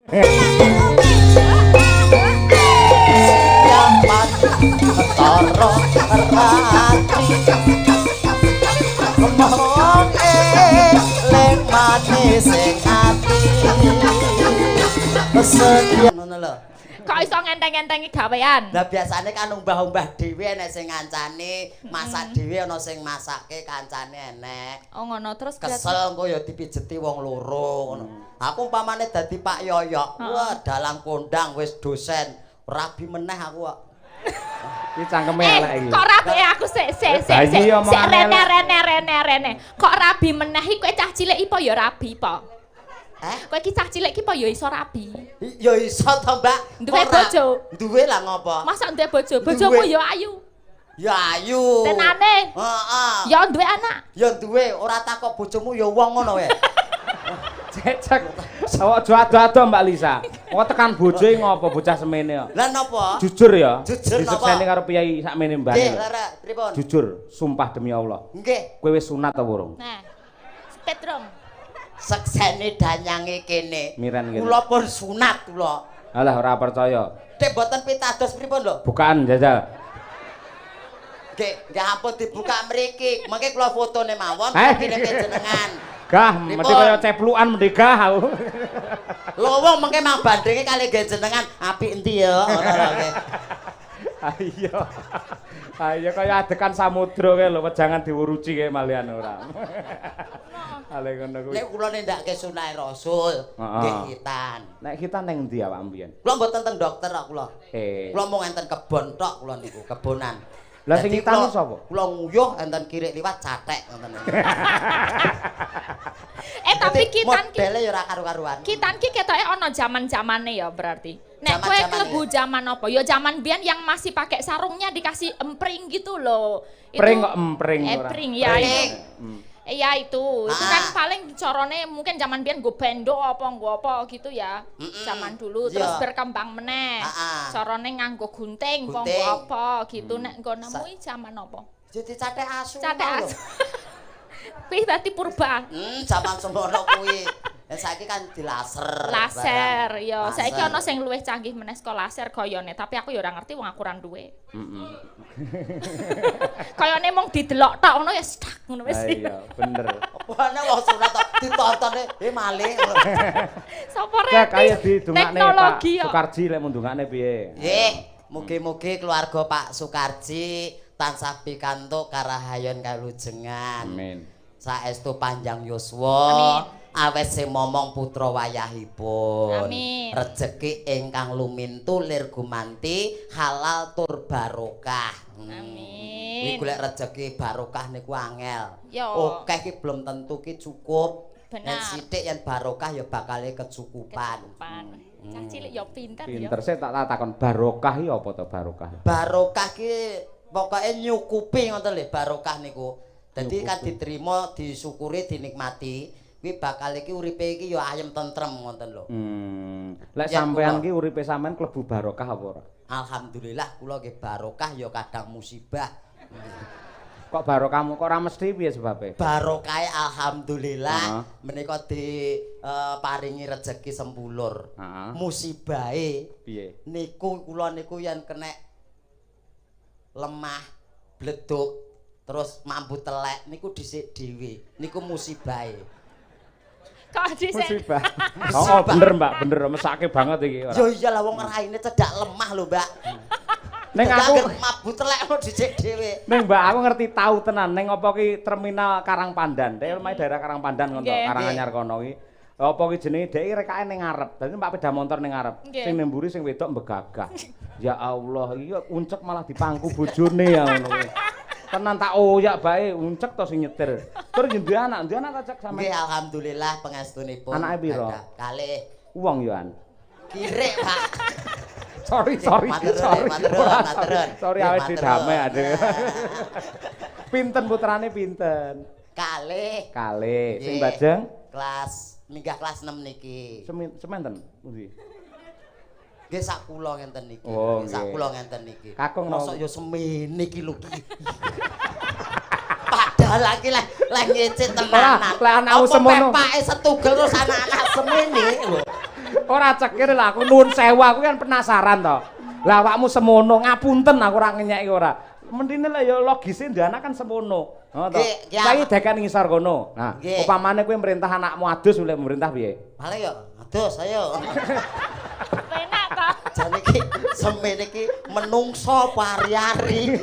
Yaman toro rati ngomong eling manis sing ati sedia ngono lho. Kok iso ngenteng-ngentengi gawean? Lah biasane kan umbah-umbah dhewe enek sing ngancani, masak dhewe ana sing masake kancane enek. Oh ngono terus kesel engko ya dipijeti wong loro ngono. Aku umpamane dadi Pak Yoyok, wah dalang kondang wis dosen, rabi meneh aku kok. Iki cangkeme elek iki. Kok rabi aku sik rene. Kok rabi meneh iki kowe cah cilik apa ya rabi po? Kowe iki cah cilik iki po ya iso rabi. Ya iso to, Mbak. Duwe bojo. Duwe lah ngopo? Masa duwe bojo? Bojomu ya ayu. Ya ayu. Tenane. Heeh. Ya duwe anak. Ya duwe, ora takok bojomu ya wong ngono wae. Cek. Awak ado-ado Mbak Lisa. Kok tekan bojoe ngopo bocah semene kok? Lah napa? Jujur ya. Jujur napa? Disekseni karo piyai sakmene mbane. Nggih, Lara, pripun? Jujur, sumpah demi Allah. Nggih. Kowe wis sunat ta urung? Nah. Petrong. Seksene danyange kene. Miren kene. Kula pun sunat kula. Alah ora percaya. Dek boten pitados pripun lho? Bukaan jajal. Nggih ampun dibuka mriki. Mengke kula fotone mawon kirim jenengan. Gah, mesti kaya ceplukan mesti gah aku. Lho wong mengke mang bandinge kali nggih jenengan apik endi ya ngono lho nggih. Ayo. Ayo kaya adekan samudra kae lho, jangan diuruci kae malian ora. Ale ngono kuwi. Nek kula nindakake sunah Rasul, nggih khitan. Nek khitan ning endi awak mbiyen? Kula mboten teng dokter kok kula. Kula mung enten kebon tok kula niku, kebonan. Lah sing khitan sapa? Kula nguyuh enten kirik liwat cathek ngoten niku. Tapi kitan ki modele ya ora karu-karuan. Kitan ki ketoke ana zaman-zamane ya berarti. Nek kowe klebu zaman apa? Ya zaman biyen yang masih pakai sarungnya dikasih empring gitu loh. Pring kok empring ora. Empring ya. Iya itu kan paling corone mungkin zaman biyen nggo bendo apa gitu ya. Zaman dulu terus berkembang meneh. Corone nganggo gunting apa nggo apa gitu nek nggo nemui zaman apa? Jadi cathek asu. Cathek asu. Kuwi berarti purba. Zaman semono kuwi. Saiki kan dilaser. Laser, ya. Saiki ana sing luwih canggih meneh saka laser gayane, tapi aku ya ora ngerti wong aku ora duwe. Kayane mung didelok tok ngono ya stak ngono wis. Iya, bener. Opane wong sunat tok ditontone malih. Sapa rek? Kaya didongakne Pak Teknologi Sukarji lek mundungane piye? Nggih, mugi-mugi keluarga Pak Sukarji tansah pikantuk karahayon kalujengan. Amin. Saestu panjang yuswa. Awet sing momong putra wayahipun. Amin. Rejeki ingkang lumintu lir gumanti halal tur barokah. Amin. Iki golek rejeki barokah niku angel. Oke iki belum tentu ki cukup. Yen sithik yen barokah ya bakal kecukupan. Cah cilik ya pinter ya. Pinter sik tak takon barokah iki apa to barokah? Barokah ki pokoke nyukupi ngoten lho barokah niku. Dadi kan diterima, disyukuri, dinikmati. Kuwi bakal iki uripe iki ya ayem tentrem ngoten lho. Lek sampean ki uripe sampean klebu barokah apa ora? Alhamdulillah kula nggih barokah ya kadang musibah. Kok barokahmu kok ora mesti piye sebabe? Barokahe alhamdulillah menika paringi rejeki sempulur. Musibahe piye? Niku kula niku yen kena lemah, bleduk, terus mambu telek niku dhisik dhewe. Niku musibahe. Kok dhisik? Musibah. Oh, bener Mbak, bener mesake banget iki ora. Ya iyalah wong raine cedak lemah lho, Mbak. Ning aku mambu telek kok dhisik dhewe. Ning Mbak aku ngerti tahu tenan ning apa ki terminal Karangpandan. Dek omahe daerah Karangpandan ngono, Karanganyar kono ki. Apa ki jenenge dek rekake ning ngarep. Dadi Mbak sepeda motor ning ngarep. Sing nemburi sing wedok mbegagah. Ya Allah, iki uncek malah dipangku bojone ya ngono kuwi. Tenan tak oyak bae uncek to sing nyetir. Tur ndi anak ta cek sampe. Nggih alhamdulillah pangestunipun. Anake piro? Kalih. Wong yo an. Kirik, Pak. Sorry. Sorry awet didame ade. Pinten putrane pinten? Kalih. Sing bajeng kelas minggah kelas 6 niki. Sementen pundi? Nggih sak kula ngenten niki. Sak kula ngenten niki. Kakung mosok ya semene iki lho. Padahal lagi lah ngecet tenanan. Lah anakmu semono. Pepake setugel terus anak-anak semene lho. Ora cekir lah aku nuwun sewu aku kan penasaran to. Lah awakmu semono ngapunten aku ora ngenyeki ora. Mendine lah ya logise ndanak kan semono. Heeh to. Saiki dekan ngisor kono. Nah, upamane kowe merintah anakmu adus oleh merintah piye? Paling ya adus ayo. Penak to. Jane iki semene iki menungso pari-ari.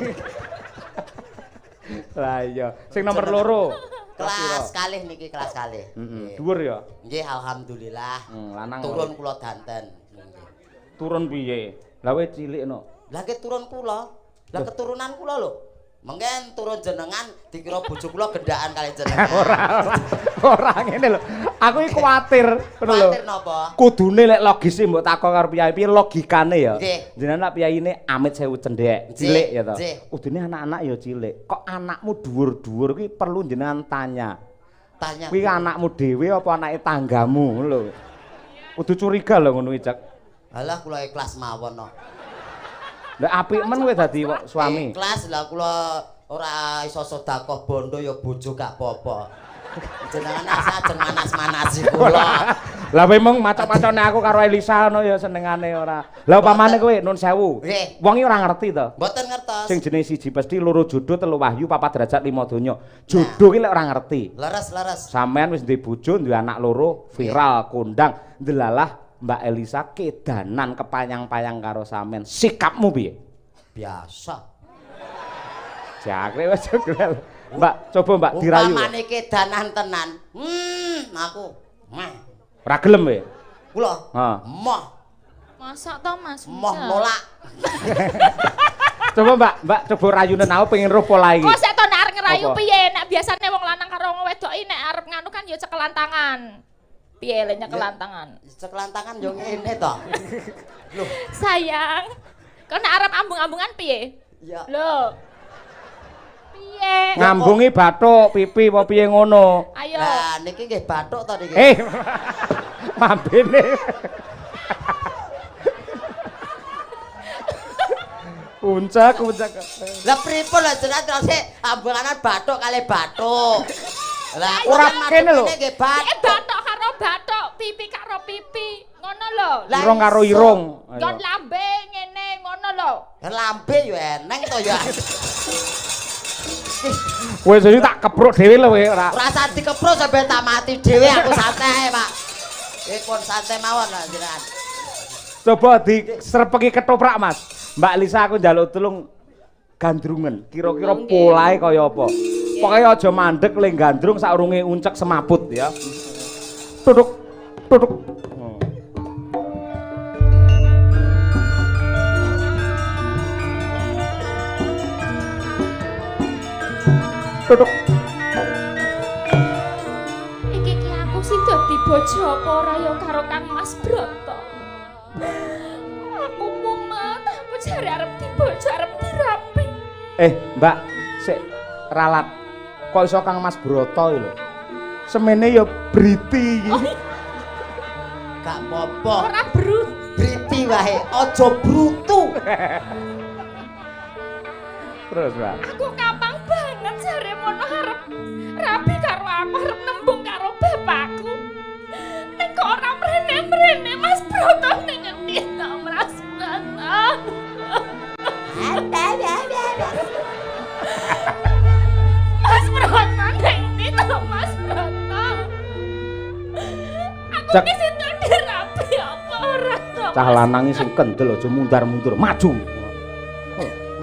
Lah iya, sing nomor 2. Kelas kalih niki kelas kalih. Dhuwur ya? Nggih alhamdulillah. Lanang turun kula danten. Turun piye? Lah kowe cilik no. Lah ke turun kula. Lah keturunan kula lho. Mengken turun jenengan dikira bojo kula gendaan kali jenengan. Ora ngene lho. Aku iki kuwatir ngono lho. Kuwatir napa? Kudune lek logise mbok takon karo piyai piye logikane ya. Jenengan lak piyaine amit sewu cendhek, cilik ya to. Kudune anak-anak ya cilik. Kok anakmu dhuwur-dhuwur kuwi perlu jenengan tanya. Tanya. Kuwi anakmu dhewe apa anake tanggamu ngono lho. Kudu curiga lho ngono iki, Cak. Halah kula ikhlas mawon no. Lah apik men kowe dadi suami. Ikhlas lah kula ora iso sedekah bondo ya bojo gak apa-apa. Jenengan ajeng manas-manasi kula. Lah memang macam-macamne aku karo Elisa ngono ya senengane ora. Lah upamane kowe nun sewu. Wong iki ora ngerti to. Mboten ngertos. Sing jenenge siji pasti loro jodoh telu wahyu papat derajat 5 donya. Jodoh iki lek ora ngerti. Leres. Sampean wis duwe bojo, duwe anak loro, viral, kondang, ndelalah Mbak Elisa kedanan kepayang-payang karo sampean. Sikapmu piye? Biasa. Jakre wis jogel. Mbak, coba Mbak dirayu. Upamane kedanan tenan. Aku. Ora gelem kowe? Kula. Heeh. Moh. Masak to Mas? Moh nolak. Coba Mbak coba rayunen aku pengen roh pola iki. Kok sik to nek arep ngerayu piye? Nek biasane wong lanang karo wong wedoki nek arep nganu kan ya cekelan tangan. Piye le nyekelan tangan? Cekelan tangan yo ngene to. Loh, sayang. Kok nek arep ambung-ambungan piye? Ya. Lho. Piye? Ngambungi bathuk, pipi apa piye ngono? Ayo. Lah niki nggih bathuk to niki. Mambene. Puncak. Lah pripun lho jenengan terus ambunganan bathuk kali bathuk. Lah ora kene lho. Bathuk karo bathuk, pipi karo pipi. Ngono lho. Irung karo irung. Gon lambe ngene ngono lho. Lambe yo eneng to ya. Wis iki tak kepruk dhewe lho kowe ora. Ora usah dikepruk sampe tak mati dhewe aku santai, Pak. Pun santai mawon lah jenengan. Coba diserepeki ketoprak, Mas. Mbak Lisa aku njaluk tulung gandrungen. Kira-kira polahe kaya apa? Pokoke aja mandek le gandrung saurunge uncek semaput ya. Duduk. Duduk. Iki ki aku sing dadi bojo apa ora ya karo Kang Mas Broto. Aku mumet, aku jare arep dibojo, arep dirapi. Mbak, sik ralat. Kok iso Kang Mas Broto iki lho. Semene ya briti iki. Gak apa-apa. Ora briti wae, aja brutu. Terus, Mbak. Aku kapang banget jare mono arep rapi karo aku, arep nembung karo bapakku. Nek kok ora mrene-mrene Mas Broto ning ngendi to Mas Broto? Mas Broto ning ngendi to Mas Broto? Aku ki sing dirapi apa ora to? Cah lanang sing kendel aja mundar-mundur, maju.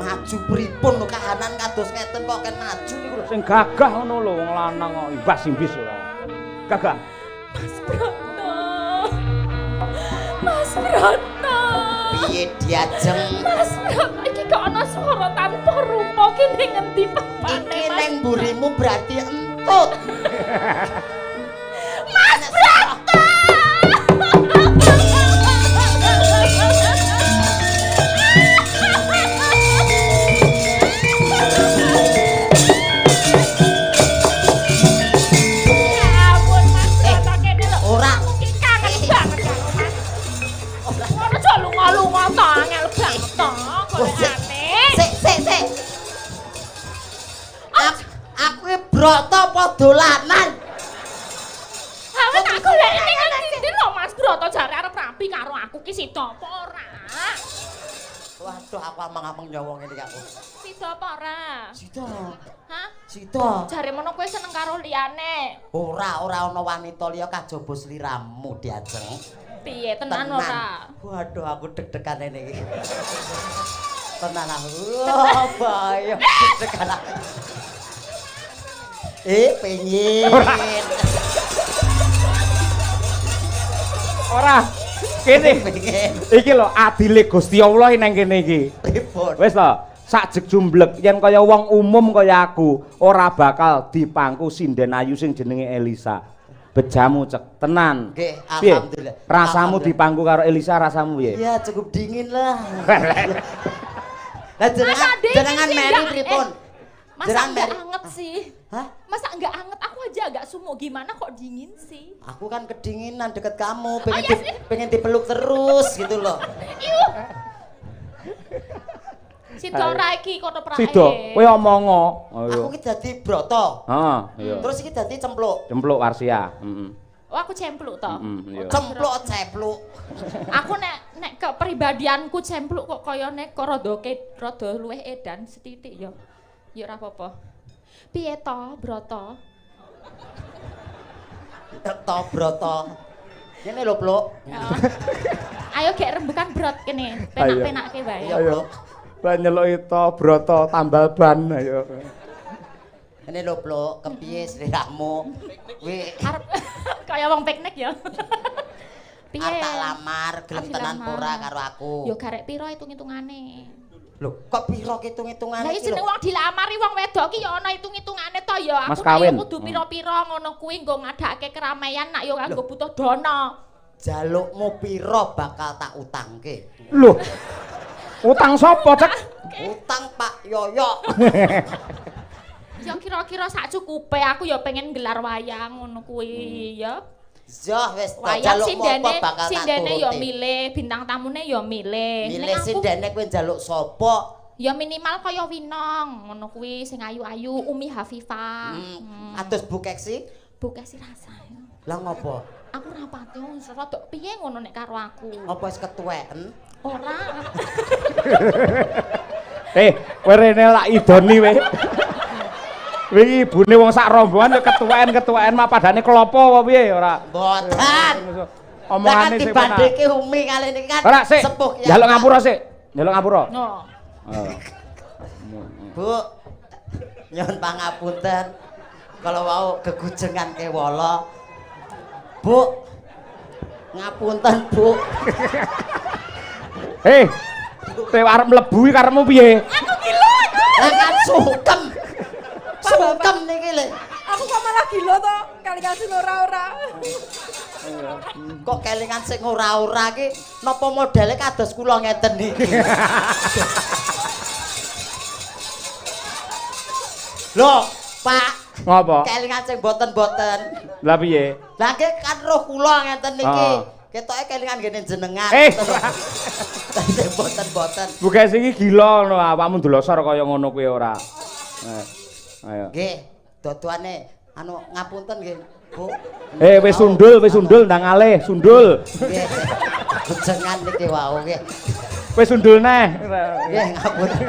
Maju pripun lho kahanan kados ngeten kok ken maju niku lho. Sing gagah ngono lho wong lanang kok ibas imbis ora. Gagah. Mas Broto. Mas Broto. Piye diajeng? Mas Broto iki kok ana swara tanpa rupa ki ning ngendi papane? Iki ning mburimu berarti entut. Mas Broto. Broto apa dolanan? Aku tak golek ning ngendi lho Mas Broto jare arep rapi rabi karo aku ki sida apa ora? Waduh, aku amang-amang nyawa ngene iki aku. Sida apa ora? Sida. Hah? Sida. Jare mono kowe seneng karo liyane. Ora ana wanita liya kajaba sliramu diajeng. Piye tenan ora? Waduh, aku deg-degan ngene iki. Tenan aku. Oh, bahaya deg-degan aku. Pengen. Ora. Kene. Iki lho adile Gusti Allah nang kene iki. Wis to, sak jek jumblek yen kaya wong umum kaya aku ora bakal dipangku sinden ayu sing jenenge Elisa. Bejamu cek tenan. Nggih, alhamdulillah. Rasamu dipangku karo Elisa rasamu piye? Ya cukup dingin lah. Lah jenengan meri pripun? Masa enggak anget sih? Hah? Masa enggak anget? Aku aja agak sumuk, gimana kok dingin sih? Aku kan kedinginan deket kamu, pengen dipeluk terus gitu loh. Sida ora iki kono prae. Sida, kowe omongo. Aku ki dadi broto. Heeh, iya. Terus iki dadi cempluk. Cempluk Warsia, heeh. Oh, aku cempluk to. Iya. Cempluk cepluk. Aku nek kepribadianku cempluk kok kaya nek rada luwih edan setitik ya. Ya ora apa-apa. Piye to, Broto? Broto. Kene lho, Pluk. Ayo gek rembukan brot kene, penak-penakke wae. Ayo. Lah nyeluki to Broto tambal ban ayo. Kene lho, Pluk, kepiye sliramu? Kuwi Arep kaya wong piknik ya. Piye? Arep tak lamar, gelem tenan ora karo aku. Ya garek pira hitung-hitungane? Lho, kok pira hitung-hitungane iki? Lah jeneng wong dilamari wong wedok ki ya ana hitung-hitungane to ya. Aku kaya kudu pira-pira ngono kuwi nggo ngadakake keramaian nak ya kanggo butuh dana. Jalukmu pira bakal tak utangke. Lho. Utang sapa, Cek? Utang Pak Yoyo. Ya kira-kira sak cukupe aku ya pengen gelar wayang ngono kuwi ya. Ya wis wayang jalukmu apa bakal tak sindene ya turuti. milih, bintang tamune ya milih. Milih sindene kowe njaluk sapa? Ya minimal kaya Winong, ngono kuwi sing ayu-ayu, Umi Hafifah. Atus bukeksi? Bukeksi rasa. Lah ngopo? Aku ora pati wong rada piye ngono nek karo aku. Apa wis ketuweken? Ora. Kowe rene lak idoni kowe. Wingi ibune wong sak rombongan ya ketuweken mah padane klopo apa piye ora? Mboten. Omongane sik dibandingke Umi kali niki kan sepuh ya. Njaluk ngapura sik. Njaluk ngapura. No. Bu. Nyuwun pangapunten. Kalau mau gegujengan kewala. Bu. Ngapunten, Bu. Kowe arep mlebu iki karepmu piye? Aku gila. Lah kan sungkem. Sungkem niki lho. Aku kok malah gila to, kali-kali sing ora-ora. Kok kelingan sing ora-ora iki napa modele kados kula ngeten niki. Loh, Pak. Ngopo? Kelingan sing boten-boten. Lah piye? Lah nggih kan roh kula ngeten niki. Ketoke kelingan ngene jenengan. Tapi boten-boten. Bukan sing iki gila ngono, awakmu ndlosor kaya ngono kuwi ora. Ayo. Nggih, dodoane anu ngapunten nggih, Bu. Wis sundul ndang alih, sundul. Nggih. Kujengan niki wau nggih. Wis sundul neh. Nggih, ngapunten.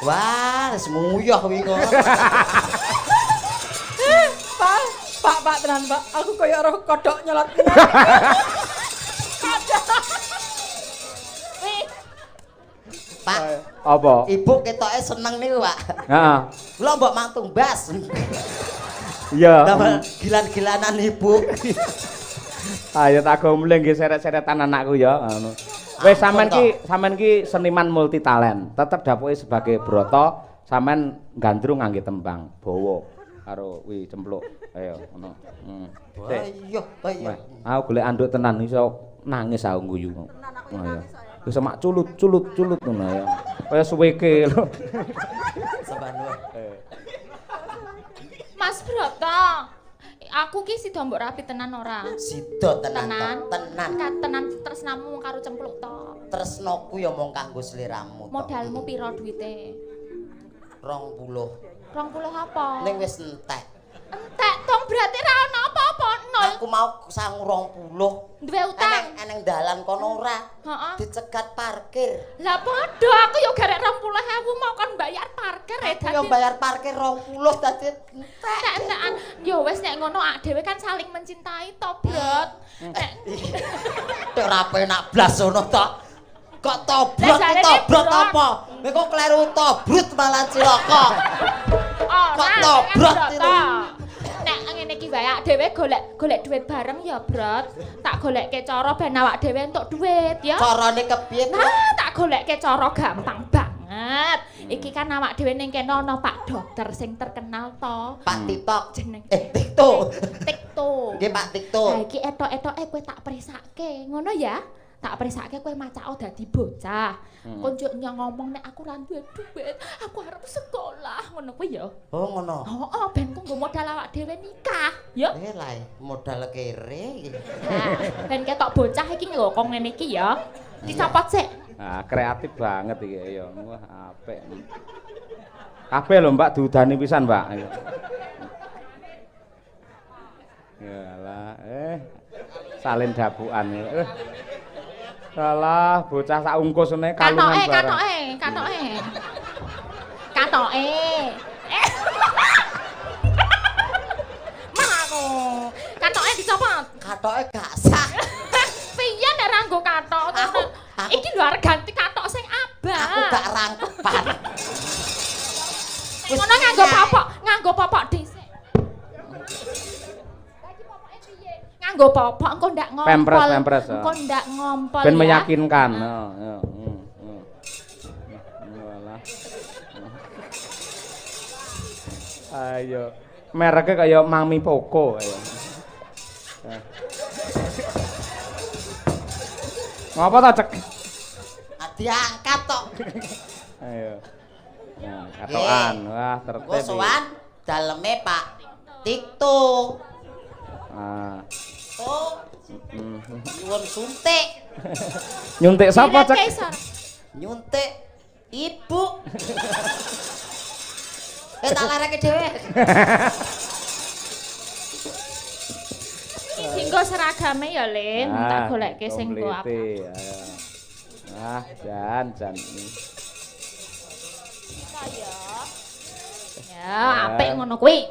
Wah, wis nguyah kuwi kok. Pak tenan, Pak. Aku kaya roh kodhok nyelot. Pak. Apa? Ibu ketoke seneng niku, Pak. Heeh. Kula mbok mantung bas. Iya. Damel gilan-gilanan ibu. Ayo tak gomleng nggih seret-seretan anakku ya ngono. Wis sampean ki seniman multi talent. Tetep dapoke sebagai Broto, sampean gandrung ngangge tembang bawa karo wi cempluk. Ayo ngono. Ayo. Aku golek anduk tenan iso nangis aku guyu. Ayo. Wis mak culut ngono ya. Kaya suweke lho. Sabanua. Mas Broto, aku ki sida mbok rapi tenan ora? Sida tenan. Tenan tresnamu karo cempluk to. Tresnaku ya mung kanggo sliramu to. Modalmu pira duwite? 20. 20 apa? Ning wis entek. Entek tong berarti ra ono apa-apa. No Aku mau sangu 20. Duwe utang. Eneng dalan kono ora. Heeh. Dicegat parkir. Lah padha aku yo garek 20.000 mau kon bayar parkir Aku yo bayar parkir 20 dadi entek-entekan. Yo wis nek ngono ak dhewe kan saling mencintai to, Brot. Nek ora penak blas ngono to. Kok tobrot apa? Kowe kok kleru tobrut malah cilaka. Kok tobrot itu? Nek ngene iki wae awak dhewe golek duit bareng ya, Brot. Tak golekke cara ben awak dhewe entuk duit ya. Carane kepiye, Bro? Nah, tak golekke cara gampang banget. Iki kan awak dhewe ning kene ana Pak Dokter sing terkenal to. Pak Titok jeneng. Tikto. Tikto. Nggih, Pak Tikto. Lah iki etok-etoke kowe tak prisake. Ngono ya? Tak prisake kowe macako dadi bocah. Konjuk ngomong nek aku ora duwe duit, aku arep sekolah. Ngono kuwi ya. Oh, ngono. Heeh, ben kanggo modal awak dhewe nikah, ya. Lah, modal kere iki. Nah, ben ketok bocah iki lho kok ngene iki ya. Dicopot sik. Nah, kreatif banget iki ya. Wah, apik. Kabeh lho, Mbak, diudani pisan, Mbak. Yalah, salin dabukan. Salah, bocah sak ungkus ngene kalungan bareng. Katoke. Mah aku. Katoke dicopot. Katoke gak sah. Piye nek ra nggo katok? Iki lho arep ganti katok sing abang. Aku gak rangkepan. Ngono nganggo popok dhisik. Nganggo popok engko ndak ngompol. Pempres. Engko ndak ngompol. Ben meyakinkan. Ayo. Mereknya kayak Mami Poco ayo. Ngapa ta, Cek? Diangkat tok. Ayo. Nah, katokan. Wah, tertib. Engko sowan daleme Pak Tikto. Oh. Nyuwun suntik. Nyuntik sapa, Cek? Nyuntik ibu. Tak larake dhewe. Dinggo seragame ya, Lin. Tak golekke sing nggo apa. Jan. Ya, apik ngono kuwi.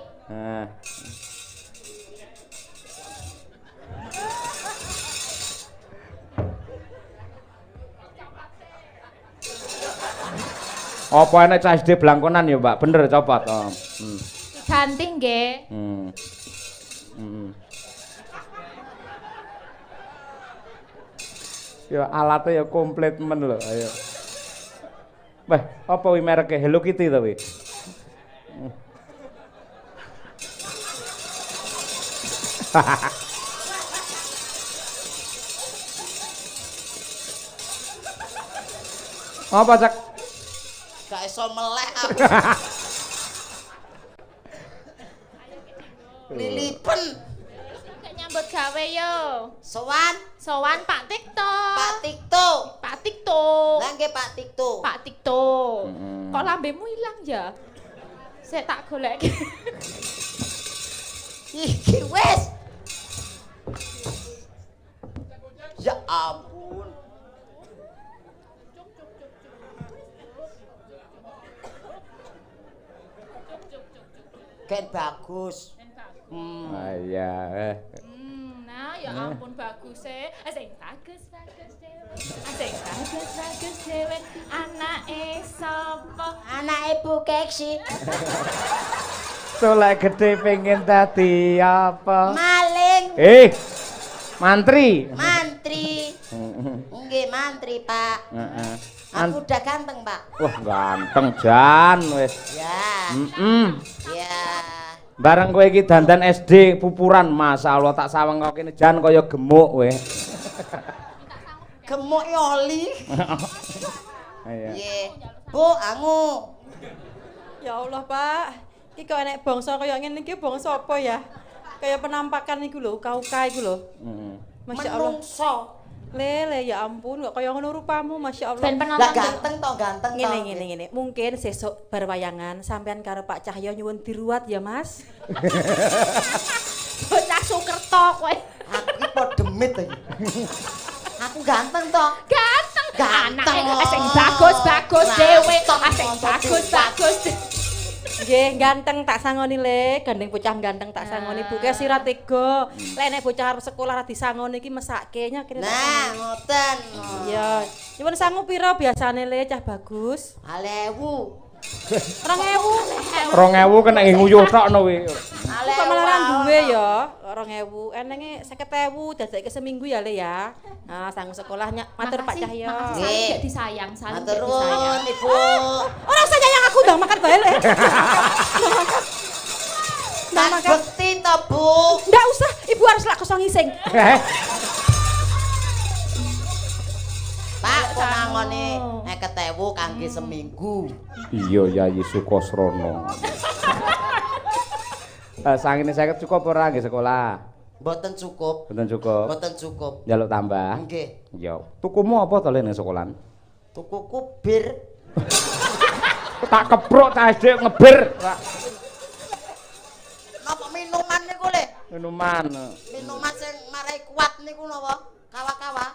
Apa enek cah SD blangkonan ya, Mbak? Bener copot. Ganti nggih. Ya alatnya ya komplit men lho, ayo. Wah, apa wi mereke Hello Kitty to wi? Apa, Cak? Gak iso melek aku. Lilipen. Gak nyambut gawe yo. Sowan Pak Tikto. Pak Tikto. Lah nggih Pak Tikto. Kok lambemu ilang ya? Sik tak goleki. Iki wis. Ya ampun. Ken bagus. Iya. Nah, ya ampun bagus e. Sing bagus dhewe. Anake sapa? Anake Bu Keksi. Solek gede pengen dadi apa? Maling. Mantri. Nggih, mantri, Pak. Aku udah ganteng, Pak. Wah, ganteng Jan wis. Ya. Ya. Bareng kowe iki dandan SD pupuran, masyaallah tak sawang kok kene Jan kaya gemuk kowe. Gemuk oli. Nggih. Bu, angu. Ya Allah, Pak. Iki kok enek bangsa kaya ngene iki bangsa apa ya? Kayak penampakan iku lho, uka-uka iku lho. Masya Allah. Menungso. Lele ya ampun kok kaya ngono rupamu Masya Allah. Lah ganteng toh. Ngene. Mungkin sesuk bar wayangan sampean karo Pak Cahyo nyuwun diruat ya, Mas. Bocah Sukerto to kowe. Aku iki padha demit iki. Aku ganteng to. Ganteng. Ganteng. Anake sing bagus-bagus dhewe to, sing bagus-bagus. Nggih, ganteng tak sangoni le, gandeng bocah ganteng tak sangoni Bu ki sira tega. Lek nek bocah arep sekolah ra disangoni iki mesake nya kira. Nah, ngoten. Iya. Nyuwun sangu pira biasane le cah bagus? 2000. 2000. 2000 kena nguyuh tok no kuwi. Kok malah ra duwe ya 2000. Enenge 50.000 dadekke seminggu ya le ya. Nah, sangu sekolahnya matur Pak Cahyo. Nggih, disayang, saling Matur disayang. nuwun Ibu. Ora usah nyayang aku ndang makan bae le. Tak bekti to, Bu. Ndak usah, Ibu harus lak kosong ngising. Pak, konangone 50.000 kangge seminggu. Iya Yayi Sukosrono. Sangine 50 cukup ora nggih sekolah? Mboten cukup. Mboten cukup. Mboten cukup. Njaluk tambah. Nggih. Ya, tukumu apa to le ning sekolahan? Tukuku bir. Tak keprok cah SD ngebir. Napa minuman niku le? Minuman. Minuman sing marai kuat niku napa? Kawa-kawa.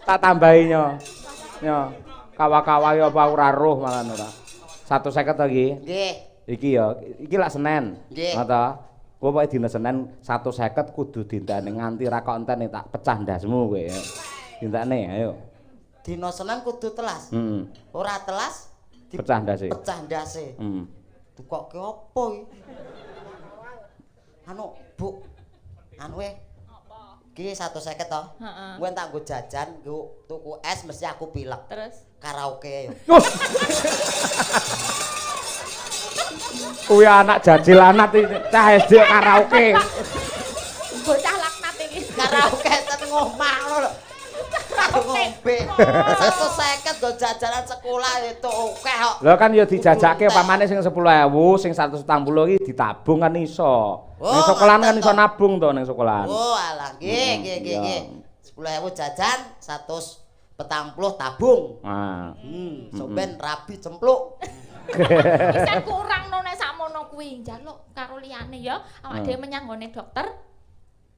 Tak tambahi nyo. Nyo. Kawa-kawa ya apa ora roh malah ora. 150 to iki. Nggih. Iki ya, iki lak Senin. Nggih. Ngono to. Kowe pokoke dina Senin 150 kudu dintane nganti ra konten tak pecah ndasmu kowe. Dintane ayo. Dina Senin kudu telas. Ora telas Pecah ndase. Pecah ndase. Dukoke apa iki? Anu, Bu. Anu iki 150 to. Heeh. Kowe tak nggo jajan, nggo tuku es mesti aku pilek. Terus Karaoke yo. Kuwi anak jajil anak cah SD karaoke. bocah laknat iki. Karaoke ten ngomah ngono lho. Ngombe. 150 nggo jajanan sekolah itu akeh kok. Lho kan ya dijajake pamane sing 10.000, sing 170 iki ditabung kan iso. Ning sekolahan kan iso nabung to ning sekolahan. Oh alah, nggih. 10.000 jajan, 140 tabung. Nah. Sok ben rabi cempluk. Bisa kurang no nek sakmono kuwi njaluk karo liyane ya awak dhewe menyang nggone dokter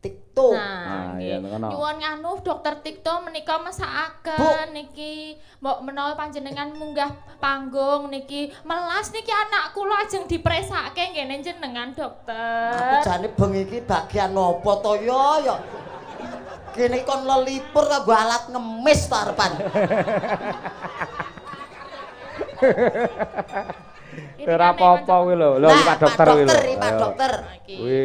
Tikto. Nah, iya ngono. nyuwun nganu dokter Tikto menika mesakaken niki mbok menawa panjenengan munggah panggung niki melas niki anak kula ajeng dipresake ngene jenengan dokter. Jane bengi iki bagian apa to ya? Kene kon lelipur kanggo alat ngemis to arepan. Ora apa-apa kuwi lho. Lho Pak dokter kuwi lho. Pak dokter. Kuwi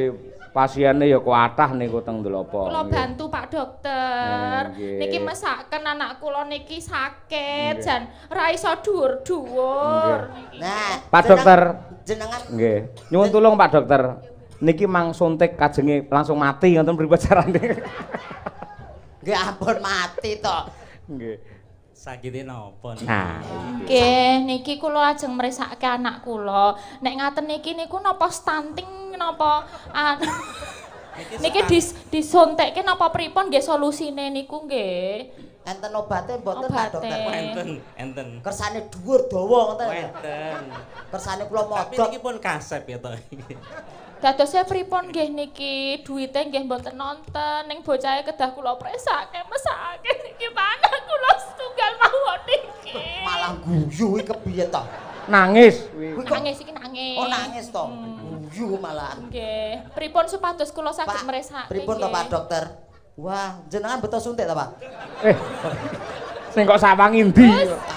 pasiene ya kuatah niku teng Ndelopo. Kula bantu Pak dokter. Nggih. Niki mesaken anak kula niki sakit jan ra iso dhuwur-dhuwur. Nah, Pak dokter. Jenengan Nggih. Nyuwun tulung Pak dokter. Niki mang suntik kajenge langsung mati ngoten pripun carane? nggih ampun mati to. Nggih. Sakite napa? Nah, Nggih, niki kula ajeng mresake anak kula. Nek ngaten niki niku napa stunting napa niki disuntikke napa pripun nggih solusine niku nggih. Enten obate mboten Pak dokter. Enten. Kersane dhuwur dawa ngoten. Enten. Kersane kula Tapi modot. niki pun kasep ya to. Dadosé pripun nggih niki duwite nggih mboten nonton ning bocahe kedah kula presake mesake niki anak kula setunggal mawon niki. Malah guyu iki kepiye to? nangis. Nangis iki nangis. Oh nangis to. Guyu malah. Nggih, pripun supados kula saged mresake. Pripun to Pak dokter? Wah, jenengan betul suntik to Pak? Sing kok sawang endi?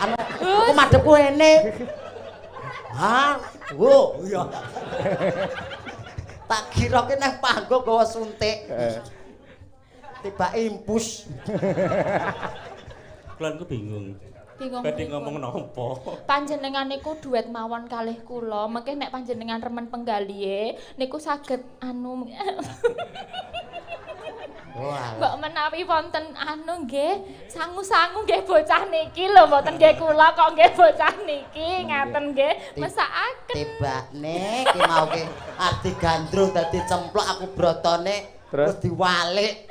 Anu, aku madhep kene. Hah? Wo, iya. Tak kira ki nang panggung gawa suntik. Tiba impus. Kula niku bingung. Bingung. Badhe ngomong napa? Panjenengan niku duet mawon kalih kula, mengke nek panjenengan remen penggalihe niku saged anu Wah. Mbok menawi wonten anu nggih, sangu-sangu nggih bocah niki lho, mboten nggih kula kok nggih bocah niki, ngaten nggih, mesakaken. Tibane ki mau ki ati gandrung dadi cemplok aku brotone terus diwalik.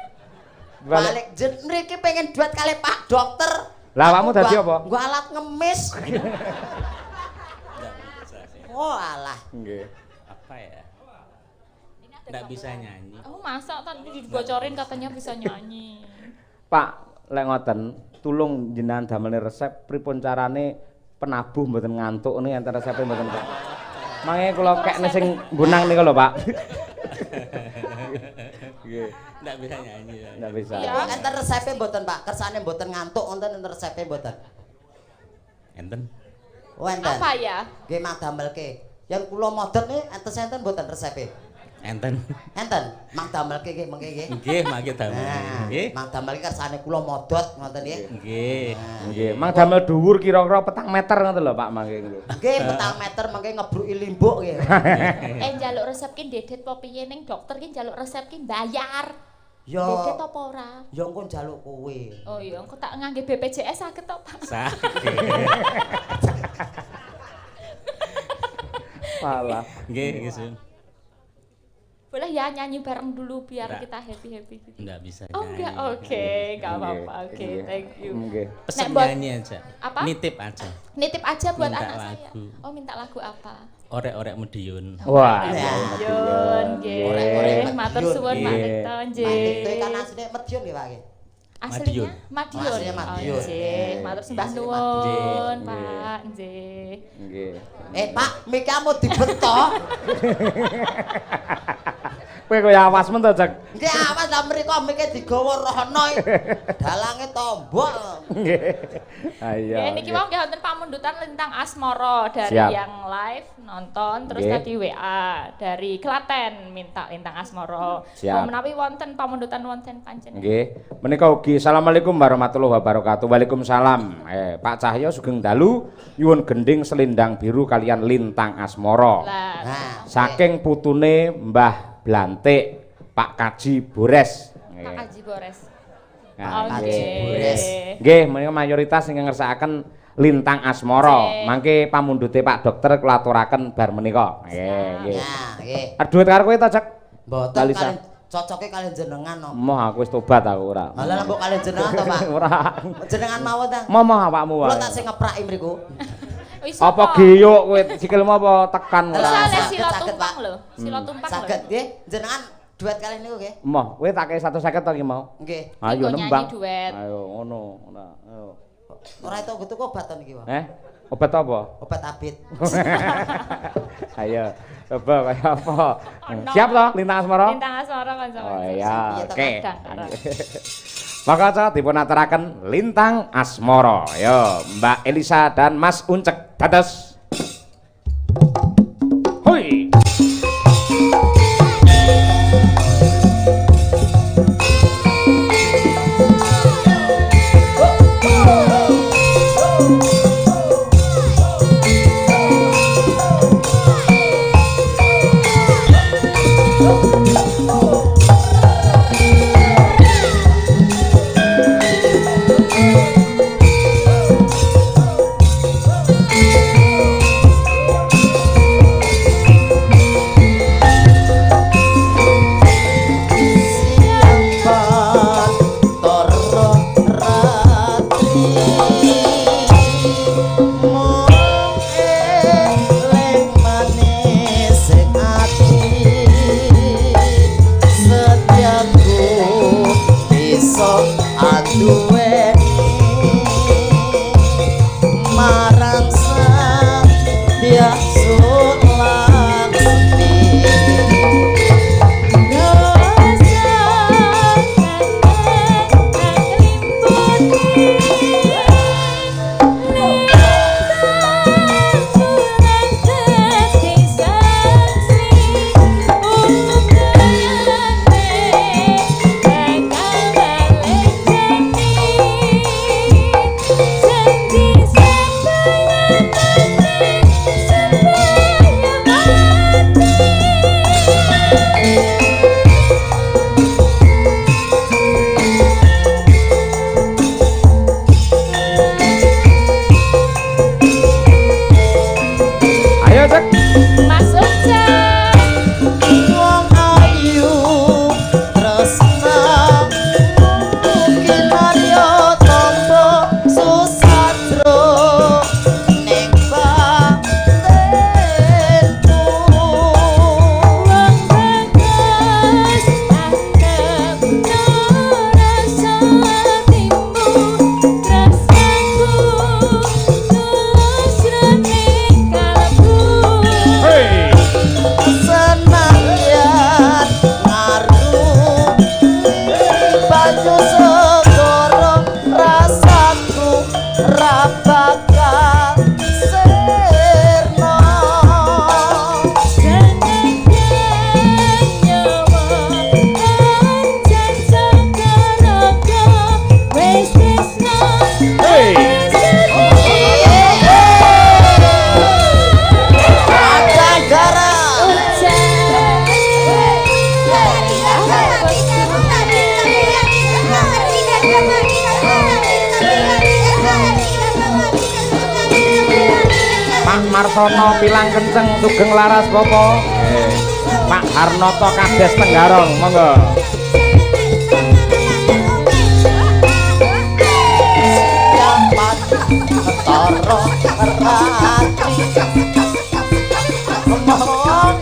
Balik jen mriki pengen duet kali Pak dokter. Lah awakmu dadi apa? Nggo alat ngemis. Oh alah. Nggih. Apa ya? Nggak bisa nyanyi. Oh, masa tadi dibocorin katanya bisa nyanyi. Pak, lek ngoten, tulung jenengan damel resep pripun carane penabuh mboten ngantuk niku enten resepe mboten. Mangke kula kekne sing gunang niku lho, Pak. Nggih. Nggak bisa nyanyi. Nggak bisa. Iya. Enten resepe mboten Pak, kersane mboten ngantuk wonten enten resepe mboten. Enten. Oh enten. Apa ya? Nggih mang damelke. Yen kula modern nih enten mboten resepe. Enten. Enten, mang damelke nggih mengke nggih. Nggih, mangke damel. Nggih. Mang damelke kersane kula modot ngoten nggih. Nggih. Nggih, mang damel dhuwur kira-kira 4 meter ngoten lho, Pak, mangke nggih. Nggih, 4 meter mengke ngebruki limbuk nggih. Njaluk resep ki ndedet apa piye ning dokter ki njaluk resep ki bayar. Yo. Ndedet apa ora? Ya engko njaluk kowe. Oh iya, engko tak ngangge BPJS saged to, Pak. Sakit. Malah. Nggih, nggih, Sun. Boleh ya nyanyi bareng dulu biar Nggak. kita happy-happy gitu. Nggak bisa Oh nyanyi. enggak, oke, enggak apa-apa. Oke, Nggih. thank you. Nggih. Pesen Nek buat- nyanyi aja. Apa? Nitip aja. Nitip aja buat Minta anak saya. lagu. Oh, minta lagu apa? Orek-orek Madiun. Wah, Ya. Madiun, nggih. Orek-orek Matur Madiun, suwun nggih. Pak Rekto, Mang nggih. itu kan asline Medion nggih Pak nggih. Aslinya Madiun. Aslinya Madiun. Oh, nggih. Matur sembah Asli nuwun, Madiun. Pak. Nggih. Nggih. Pak, miki mau dibetok. Kowe kaya awas men to, Jak. Nggih awas lah mriko miki digawa rono. Dalange tombok. Nggih. Ayo. Ya, niki mau nggih wonten pamundutan Lintang Asmara dari Siap. yang live nonton terus Nggih. tadi WA dari Klaten minta Lintang Asmara. Siap. Menawi wonten pamundutan wonten panjenengan. Nggih. Menika ugi Assalamualaikum warahmatullahi wabarakatuh. Waalaikumsalam. Pak Cahyo sugeng dalu nyuwun gending selendang biru kalian Lintang Asmara. Lah, Nah, Saking putune Mbah Blantik Pak Kaji Bores. Pak Haji Bores. Nah, Oke. Haji Bores. Nggih, menika mayoritas sing ngersakaken Lintang Asmara. Nggih. Mangke pamundhute Pak Dokter kula aturaken bar menika. Nggih, nggih. Nah, nggih. Aduh karo kowe to, Cek? Mboten Kalisa. kalian cocoke kalian jenengan no. Moh aku wis tobat aku ora. Lah mbok kalian jenengan to, Pak? Ora. Jenengan mawon ta? Moh awakmu Kula wae. tak sing ngepraki mriku. Wis Apa geyuk kowe sikilmu apa tekan Wis Lah, ora? oleh saged, sila saged, tumpang Pak. lho. Sila tumpang lho. Saged nggih, jenengan duet kalian niku nggih. Moh, kowe tak kei 150 to iki mau. Nggih. Ayo Engko nyanyi nembang. duet. Ayo ngono, ora. Ayo. Ora itu tuku obat to niki, Pak. Obat apa? Obat abit. Ayo, coba kaya apa? Ono. Siap toh Lintang Asmara? Lintang Asmara kanca. Oh iya, Iya, oke. kadang. Maka aja dipun aturaken Lintang Asmara. Yo, Mbak Elisa dan Mas Uncek dados. Hoi. Marsono pilang kenceng sugeng laras popo. Pak Harnoto Kades Tenggarong, monggo. Toro rati mong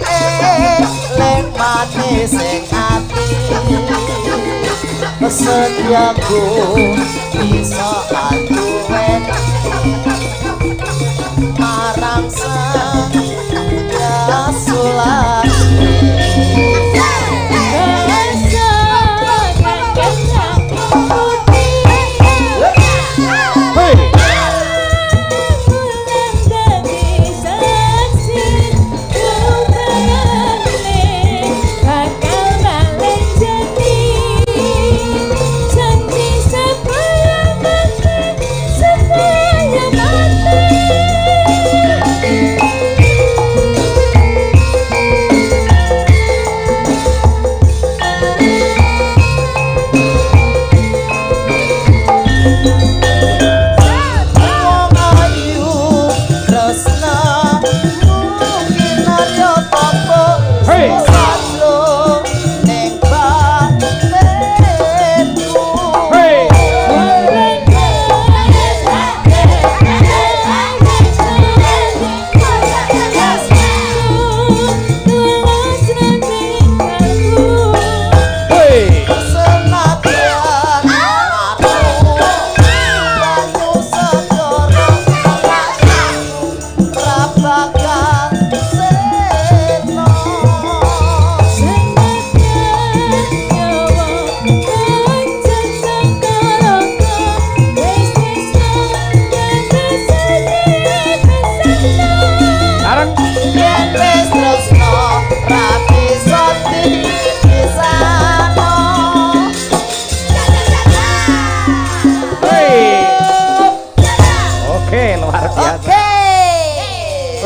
eling manis sing ati setiaku bisa aduwen marang sang Sulasi.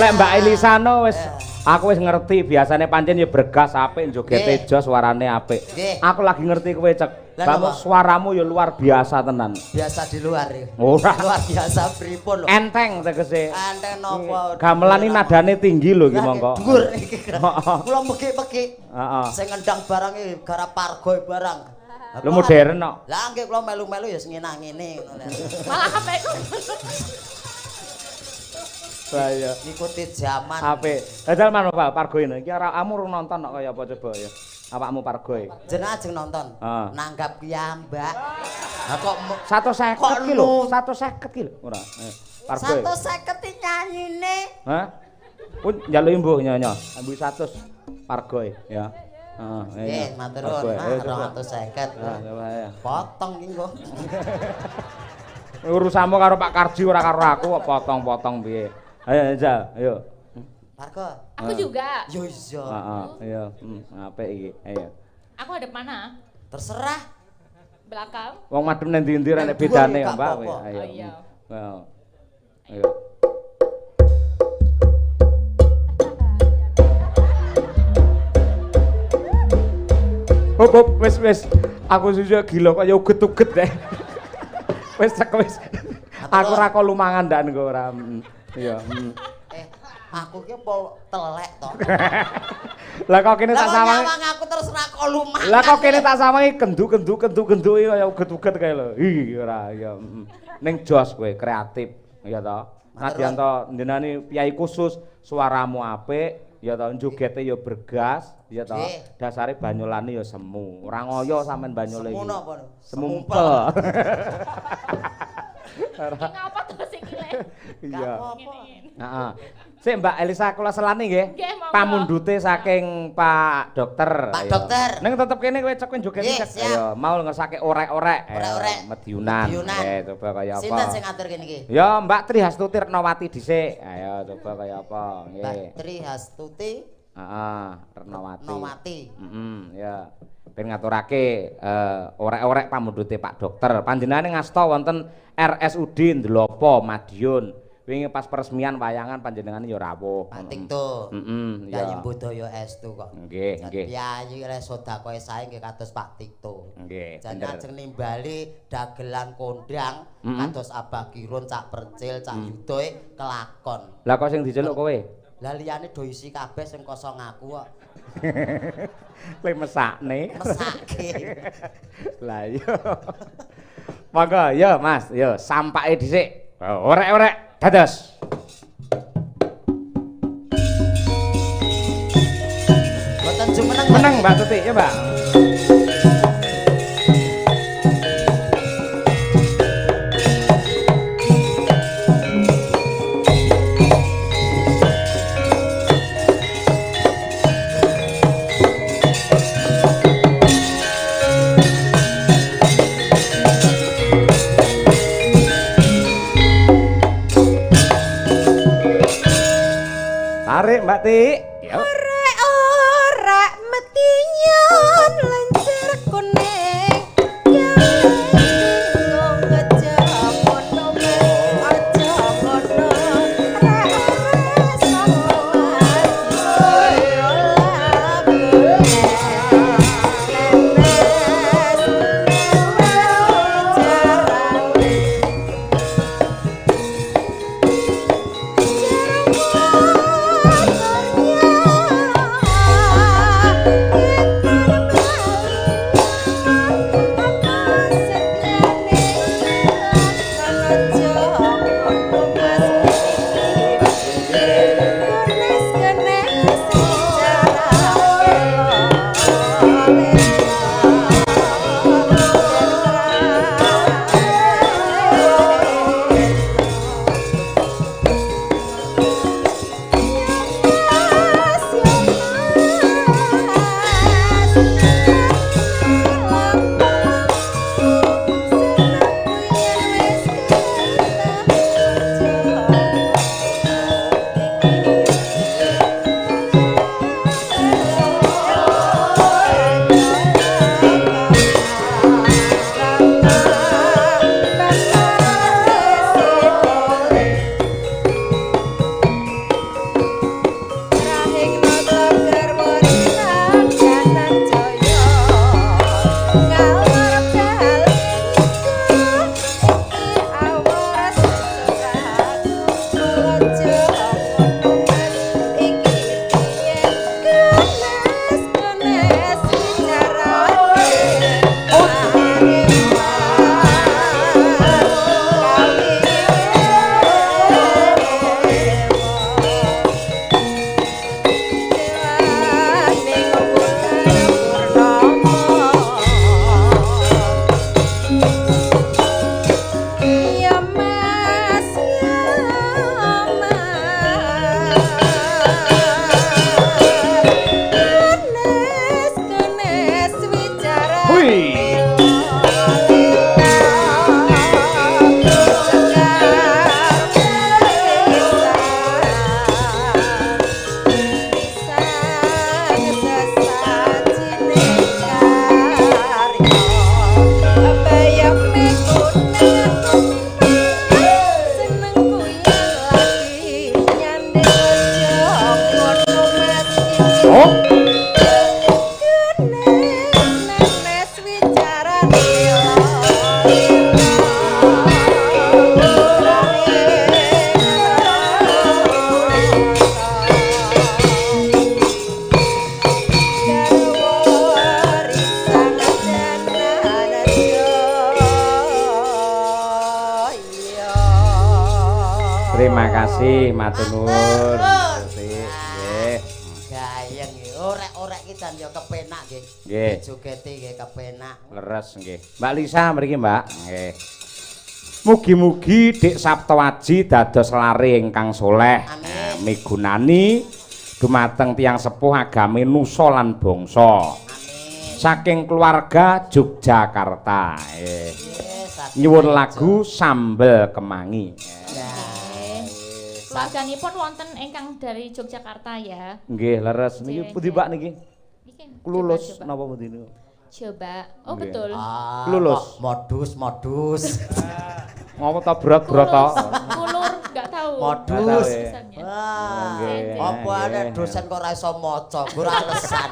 Mbak Elisano wis aku wis ngerti biasane pancen ya bergas apik jogete jos suarane apik. Aku lagi ngerti kowe cek. Kamu suaramu ya luar biasa tenan. Biasa di luar ya. Ora luar biasa pripun lho. Enteng tegese. Enteng napa? Gamelan iki nadane tinggi lho iki mongko. Dhuwur iki. Kula mekik-mekik. Heeh. Sing ngendang barang iki garap pargo barang. Lu modern kok. Lah nggih kula melu-melu ya ngene ngene ngono. Malah apikku. Saya ikuti zaman. Apik. Dadal manut Pak Pargo ini. Iki ora amur nonton kok kaya apa coba ya. Awakmu Pargo e. Jeneng ajeng nonton. Nanggap piyambak. Lah kok 150 kilo, 150 kilo. Ora. Pargo. 150 nyanyine. Hah? Pun njaluk mbuh nyonya. Ambu 100 Pargo e ya. Heeh. Matur nuwun. 250. Coba ya. Potong iki kok. Urusanmu karo Pak Karji ora karo aku kok potong-potong piye. Ayo Jal, ayo. Pargo. Aku juga. Yo iya. Heeh, iya. Apik iki. Ayo. Aku hadap mana? Terserah. Belakang. Wong madhep nang ndi-ndi nek bedane, Mbak. Ayo. Oh iya. Ayo. Hop, wis. Aku susu gila kok ya uget-uget deh. Wis aku ora kok lumangan ndak engko ora. Iya. Aku ki pol telek to. Lah kok kene tak sawangi. Lah aku terus ora kok lumangan. Lah kok kene tak sawangi kendu kaya uget-uget kae lho. Ih ora ya. Ning jos kowe kreatif ya to. Nadyan to njenengan piyai khusus suaramu apik ya to njogete ya bergas ya to. Dasare banyolane ya semu. Ora ngoyo sampean banyole iki. Semu napa? Semumpel. Ngapa terus iki le? Iya. Heeh. Sik Mbak Elisa kula selani nggih. Pamundhute saking Pak Dokter. Pak Dokter. Ning tetep kene kowe cek njoget cek. Ayo, mau ngesake orek-orek. Medyunan. Coba kaya apa? Sinten sing ngatur kene iki? Ya Mbak Tri Hastuti Retnawati dhisik. Ayo coba kaya apa? Nggih. Mbak Tri Hastuti. Heeh, Retnawati. Ya. Ben ngaturake orek-orek pamundhute Pak Dokter. Panjenengane ngasta wonten RSUD Ndlopo Madiun. wingi pas peresmian wayangan panjenengan ya rawuh. Patik to. Ya. Yayi Budaya estu kok. Nggih, nggih. Yayi le sedakoe sae nggih kados Pak Tikto. Nggih, jan bener. ajeng nimbali dagelan kondang kados Abah Kirun, Cak Percil, Cak Yudoe kelakon. Lah kok sing diceluk kowe? Lah liyane do isi kabeh sing kosong aku kok. Kowe mesakne. Mesake. Lah iya. Monggo, yo Mas, yo sampake dhisik. Orek-orek dados. Mboten jumeneng. Meneng Mbak Tutik ya, Mbak. Tarik Mbak Tik. Yo. Orek metinyon lencer kuning yang ngejak kono aja kono rek Terima kasih, matur nuwun. Nggih. Gayeng nggih. Orek-orek iki jan ya kepenak nggih. Nggih. Jogete nggih kepenak. Leres nggih. Mbak Lisa mriki, Mbak. Nggih. Mugi-mugi Dik Saptawaji dados lare ingkang soleh. Migunani dumateng tiyang sepuh agami nusa lan bangsa. Saking keluarga Yogyakarta. Nyuwun lagu Sambel Kemangi. Keluarganipun wonten ingkang dari Yogyakarta ya. Nggih, leres. Niki pundi Mbak niki? Niki. Klulus napa pundi niku? Coba. Oh betul. Klulus. Modus. Ngopo ta berat-berat ta? Kulur enggak tahu. Modus. Wah. Apa ana dosen kok ora iso maca, ora alasan.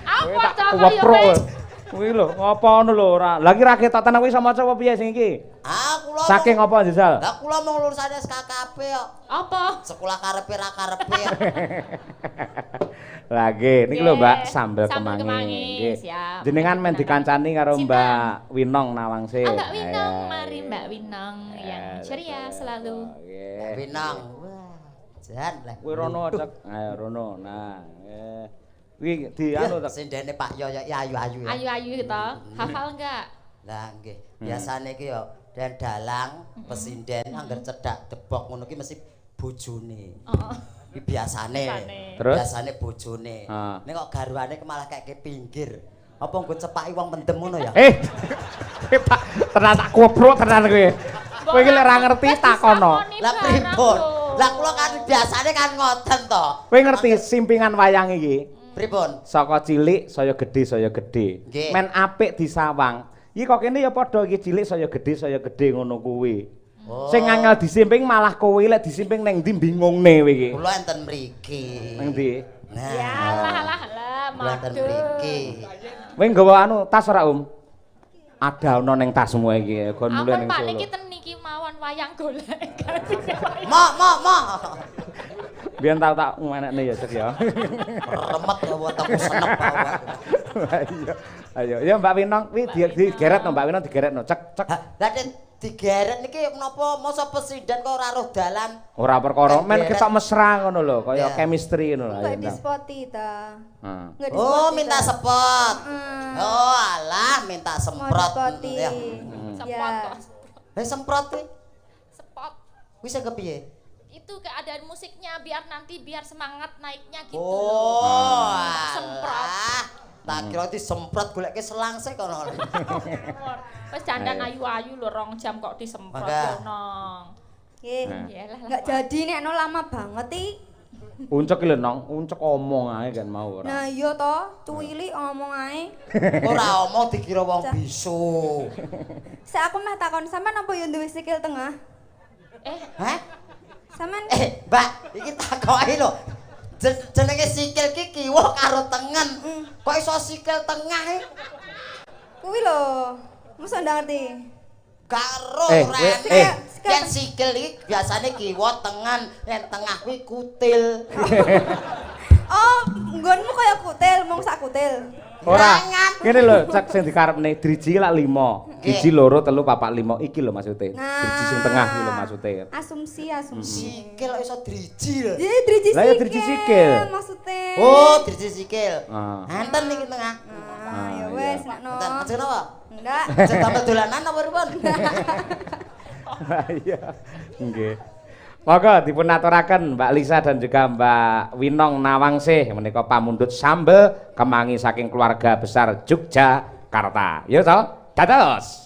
Apa to kowe? Kuwi lho, ngopo ngono lho ora. Lah iki ra ketok tenan kuwi iso maca apa piye sing iki? Ah, kula. Saking apa Jisal? Lah kula mung lulusan SKKP kok. Apa? Sekolah karepe ra karepe. Lagi niki lho Mbak sambel kemangi. Nggih. Jenengan men dikancani karo Mbak Winong Nawangsih. Mbak Winong, mari Mbak Winong yang ceria selalu. Mbak Winong. Wah, jan lah. Kuwi rono cek. Ayo rono. Nah, kuwi di anu to. Sindene Pak Yoyo ayu-ayu ya. Ayu-ayu to. Hafal enggak? Lah nggih. Biasane ki yo dan dalang pesinden angger cedhak debok ngono ki mesti bojone. Heeh. Iki biasane. Terus biasane bojone. Nek kok garwane malah keke pinggir. Apa nggo cepaki wong mendem ngono ya? Pak, tenan tak koprok tenan kowe. Kowe iki lek ora ngerti takono. Lah pripun? Lah kula kan biasane kan ngoten to. Kowe ngerti simpingan wayang iki? Pripun? Saka cilik saya gedhe. Men apik disawang. Iki kok kene ya padha iki cilik saya gedhe ngono kuwi. Sing angel disimping malah kowe lek disimping ning ndi bingungne kowe iki. Kula enten mriki. Ning ndi? Nah. Ya lah, enten mriki. Kowe nggawa anu tas ora, Ada ono ning tasmu iki, kon mulih ning Solo. Pak niki ten niki mawon wayang golek. Ma. Biyen tak ngenekne ya cek ya. Remet ya wetengku senep bawa. Ayo, ya Mbak Winong kuwi digeret no Mbak Winong digeret no. Cek. Lah digeret niki menapa masa presiden kok ora roh dalan? Ora perkara men ketok mesra ngono lho, kaya chemistry ngono lho. Enggak dispoti ta. Oh, minta spot. Oh, alah minta semprot. Ya. Semprot kuwi. Spot. Kuwi sing kepiye? Itu keadaan musiknya biar semangat naiknya gitu loh. Semprot. Tak kira disemprot goleke selang sik kono. Wis dandan ayu-ayu lho 2 jam kok disemprot yo nong. Nggih. Enggak jadi nekno lama banget iki. Uncek lho nong, uncek omong ae kan mau ora. Nah iya to, cuwili ngomong ae. Ora omong dikira wong bisu. Sik aku meh takon sampean apa yo duwe sikil tengah? Hah? Sampean Mbak, iki takoki lho. Jenenge sikil ki kiwa karo tengen. Kok iso sikil tengah e? Kuwi lho. Mosok ndak ngerti. Karo yen sikil iki biasane kiwa tengen, yen tengah kuwi kutil. Oh, nggonmu kaya kutil, mung sak kutil. Ora. Kene lho cek sing dikarepne driji lak 5. 1 2 3 4 5 iki lho maksude. Driji sing tengah iki lho maksude. Asumsi. Sikil kok iso driji lho. Jadi driji sikil. Lah ya driji sikil. Maksude. Oh, driji sikil. Enten iki tengah. Ya wis nekno. Enten ajeng apa? Enggak. Ajeng tambah dolanan apa pripun? Iya. Nggih. Monggo dipun aturaken Mbak Lisa dan juga Mbak Winong Nawangsih menika pamundhut sambel kemangi saking keluarga besar Yogyakarta. Ya to? Dados.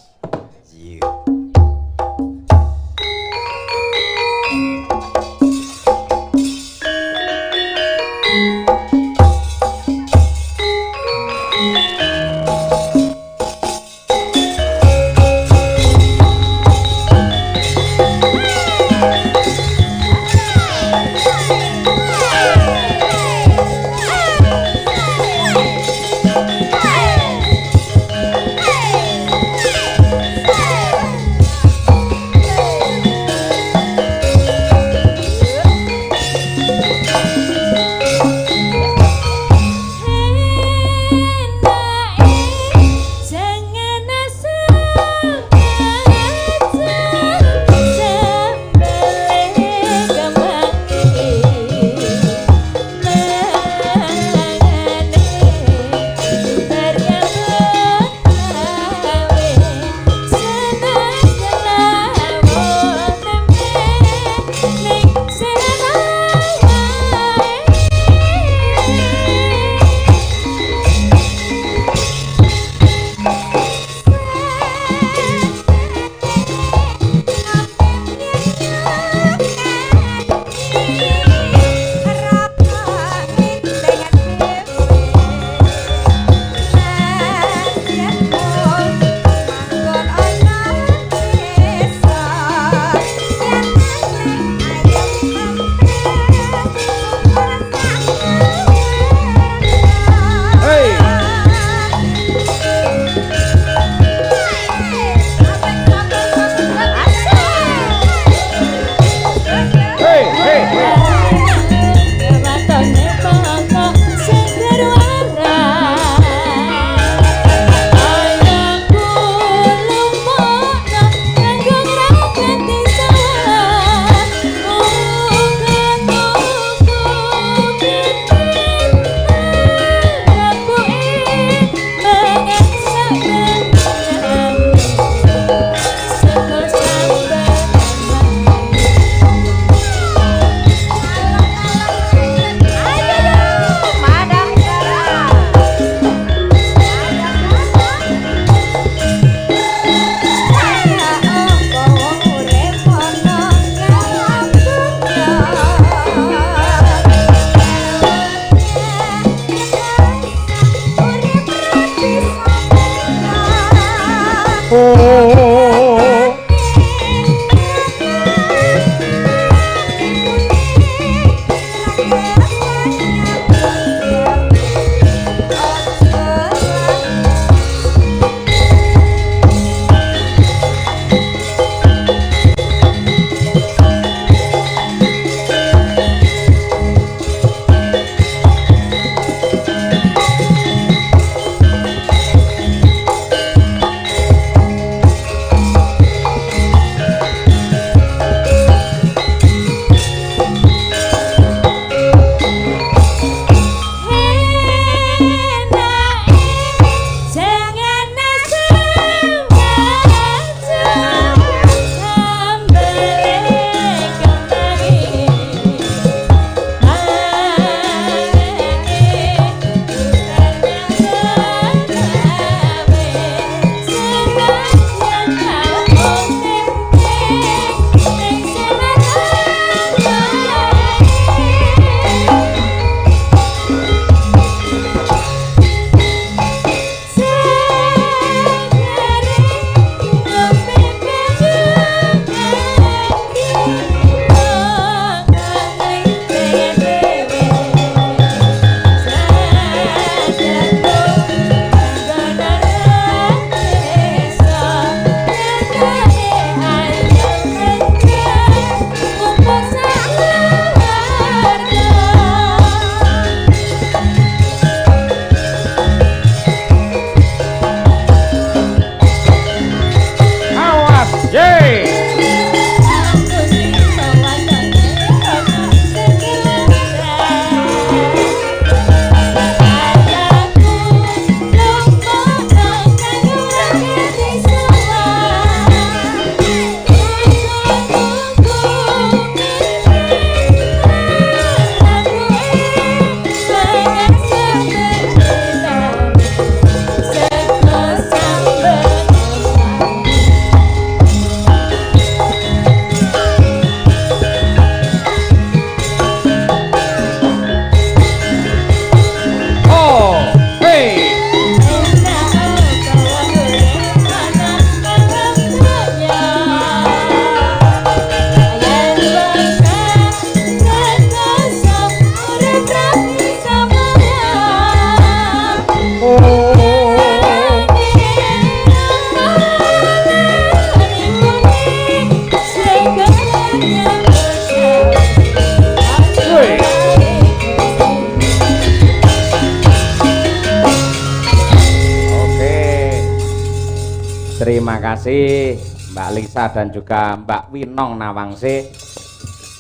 Terima kasih Mbak Lisa dan juga Mbak Winong Nawangse.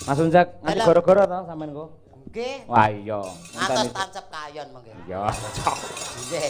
Mas Unjak, nganti goro-goro to sampean kok? Nggih. Wah iya. Ngantos tancep kayon mengke. Iya. Nggih.